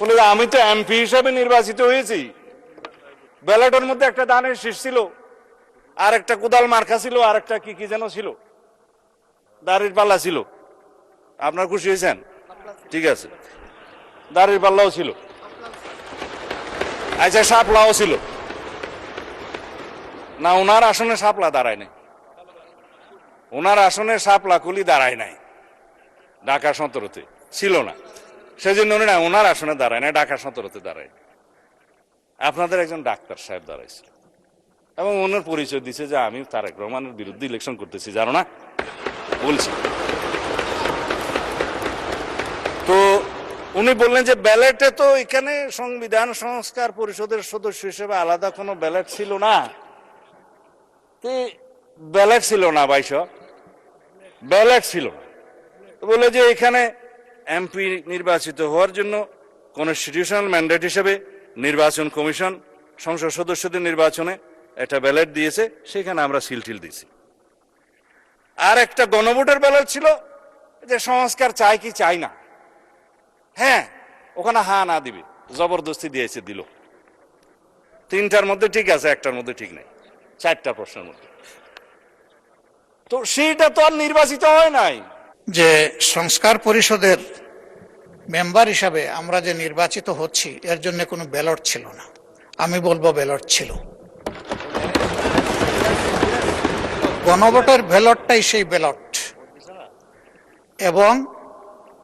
বলে আমি তো এমপি হিসাবে নির্বাচিত হয়েছি, ব্যালটের মধ্যে একটা ধানের শীষ ছিল, আর একটা কোদাল মার্কা ছিল, আর একটা কি কি যেন ছিল, দাড়ির পাল্লা ছিল। আপনার খুশি হয়েছেন? ঠিক আছে, দাড়ির পাল্লাও ছিল, আচ্ছা শাপলাও ছিল না? ওনার আসনে শাপলা দাঁড়ায় নাই, ওনার আসনে শাপলা কুলি দাঁড়ায় নাই, ঢাকা 17-তে ছিল না, সেজন্য উনি না ওনার আসনে দাঁড়ায় না, ঢাকা 17-তে দাঁড়ায়। আপনাদের একজন ডাক্তার সাহেব দাঁড়াইছিল এবং ওনার পরিচয় দিছে যে আমি তারেক রহমানের বিরুদ্ধে ইলেকশন করতেছি, জানো না? বলছি তো উনি বললেন যে ব্যালেটে তো এখানে সংবিধান সংস্কার পরিষদের সদস্য হিসেবে আলাদা কোনো ব্যালেট ছিল না। ব্যালেট ছিল না ভাইস, ব্যালেট ছিল না। বলে যে এখানে এমপি নির্বাচিত হওয়ার জন্য কনস্টিটিউশনাল ম্যান্ডেট হিসেবে নির্বাচন কমিশন সংসদ সদস্যদের নির্বাচনে একটা ব্যালেট দিয়েছে, সেখানে আমরা সিলটিল দিয়েছি। আর একটা গণভোটের ব্যালেট ছিল যে সংস্কার চাই কি চাই না, হ্যাঁ ওখানে হা না দিবে, জবরদস্তি দিয়েছে, দিল। তিনটার মধ্যে ঠিক আছে, একটার মধ্যে ঠিক নেই, চারটা প্রশ্নের মধ্যে। তো সেইটা তো আর নির্বাচিত হয় নাই। যে সংস্কার পরিষদের মেম্বার হিসাবে আমরা যে নির্বাচিত হচ্ছি, এর জন্য কোনো ব্যালট ছিল না। আমি বলবো ব্যালট ছিল, গণভোটের ব্যালটটাই সেই ব্যালট। এবং